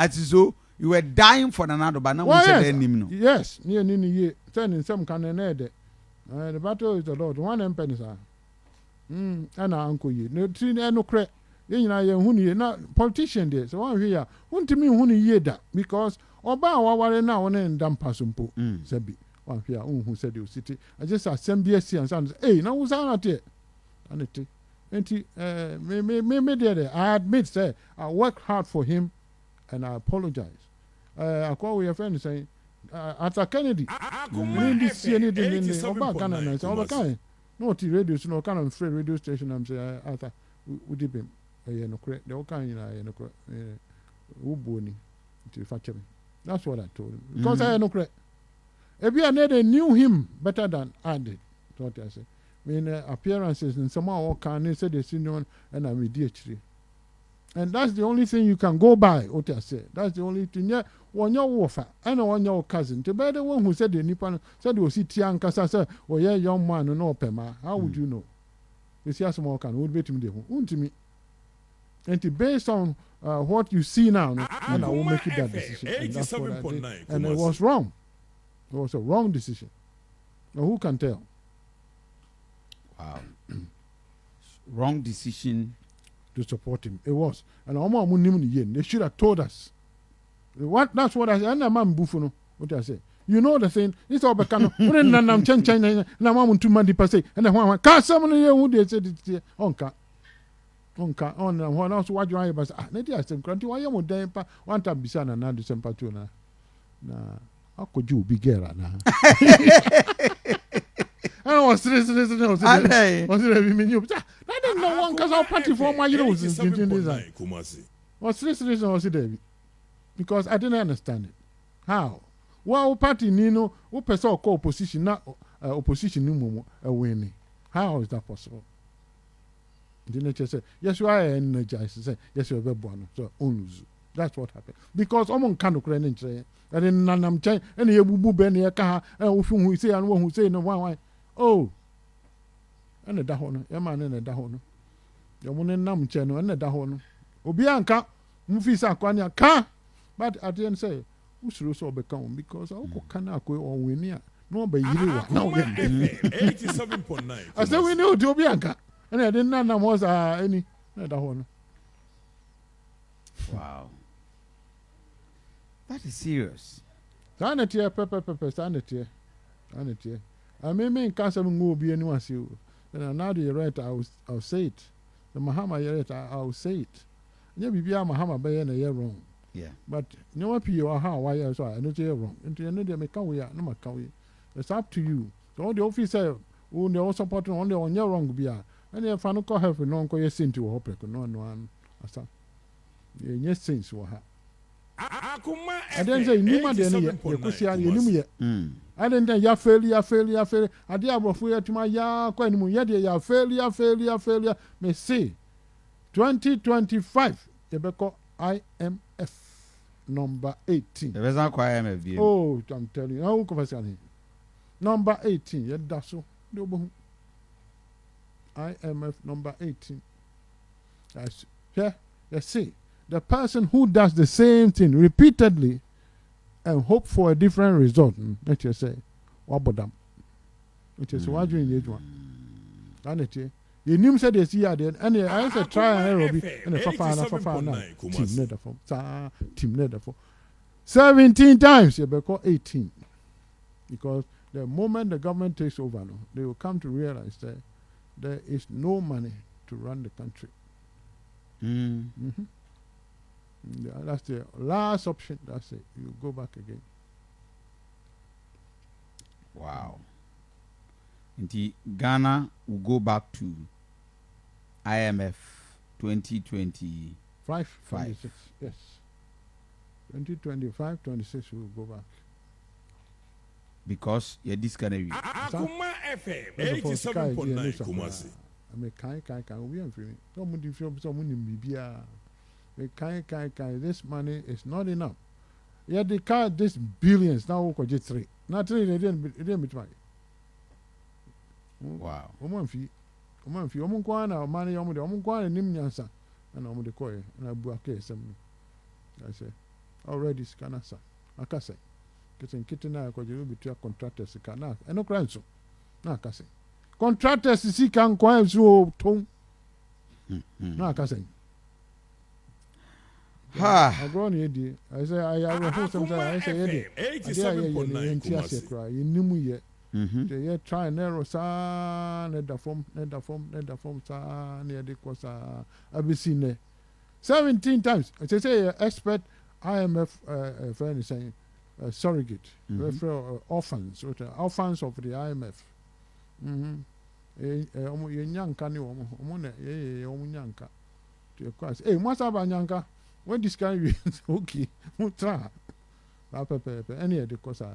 so you were dying for another, but now we said no. Yes, near Nini, turning some kind of ned. The battle is the Lord, one and pennies are. And uncle ye, no tree, no crack. Then I am who not politician there, so I'm here. Won't to me who ye that because Oba wa now and damn passumpo, Sebi. One here, who said you city. I just asked some BSc and sons, hey, now was out here. And it, I admit, say, I worked hard for him and I apologize. I call your friend saying, after Kennedy, we didn't see anything in the Oba Ghana and I said, Oba Ghana, no radio, no kind of free radio station. I'm saying, after we did him, no correct, the kind of Ubuni to fetch me. That's what I told him. Because I had no correct. If you they knew him better than I did, that's what I said. I mean, appearances and somehow can they said they see no one and I'm with DHD. And that's the only thing you can go by, what I said. That's the only thing. Yeah, one your warfare, I know one your cousin. To be the one who said the Nippon said you see Tian Casa said, oh yeah, young man, no Pema. How would you know? You see, some more can would be to me, to me. And based on what you see now, and I will make you that decision. And that's what I did. And it was wrong. It was a wrong decision. Now who can tell? Wow. Wrong decision to support him. It was. And they should have told us. That's what I said. And I'm Buffalo. What I say. You know the thing. It's all Bacano. I'm changing. And I'm 2 months per se. And then one can't someone here who they said it's Onka. On one else, what you are about. Maybe I said, Granty, why you would day one time beside another Sempatuna. Nah, how could you be Gera now? I was listening. I didn't know one because our party for my years is giving this. Was listening or David? Because I didn't understand it. How? Well, party Nino, who person call opposition, not opposition, winning. How is that possible? The nature said, yes, you are energized. Say, yes, you are born. So, that's what happened. Because I'm on kind of credit. And then I'm saying, and you boo benny a car, and who say, and one who say, no one. Oh, and a dahon, a man and a dahon. Your one and num channel and a dahon. Obianca, Mufisa Quania car. But I didn't say, who should also become because I cannot go or win here. No, but you know, 87.9. I said, we know Obianca. And I didn't know was any dahon. Wow. That is serious. Stand it here, pepper, stand it here. I may cancer will be anyone see you. And now you're right, I'll say it. The Mahama, you're right, I'll say it. Maybe be a Mahama by a year wrong. Yeah. But no one you are how why I saw I know you're wrong. And you know they make we are no matter. It's up to you. So all the officer who they all support only on your wrong be and if I don't call her for no call your sin to hope no one. Yes, since we have. I didn't say you might you could see you I didn't say ya failure. I did have to my ya quite ya failure. May say 2025 Tobacco IMF number 18. The reason why IMF. Oh, I'm telling you. How conversation number 18. Yeah, that's so. IMF number 18. That's yeah. Let's see. The person who does the same thing repeatedly and hope for a different result, let's just say, wabodam. Which is why you need one. And it you knew said they see and I said try and error and a team nether for 17 times you be call 18. Because the moment the government takes over now, they will come to realize that there is no money to run the country. Yeah, that's the last option. That's it. You go back again. Wow. Indeed, Ghana will go back to IMF 2025. 26. Yes. 2025, 26 we will go back. Because you're this kind of Akoma FM 87.9 Kumasi. I mean, we are free. Someone in Bibia. This money is not enough. Yet they count this billions now. Just 3. Not 3. They didn't meet money. Wow. Money. And I'm the coin. And I book some. I say, already scanasa akase kete na ko je obi tua contractors ka na eno kra nso na akase contractors si kan kwa so ton na akase agro ni edi I say I have some say I say edi 87.9 Kumasi ye nimu ye they try and error sa na da form sa na de ko sa abisi ne 17 times I say expert IMF friend is saying surrogate orphans of the IMF ye nyanka ni omo na ye omo nyanka to class mo saba nyanka when this guy okay mo tra pa any de ko sa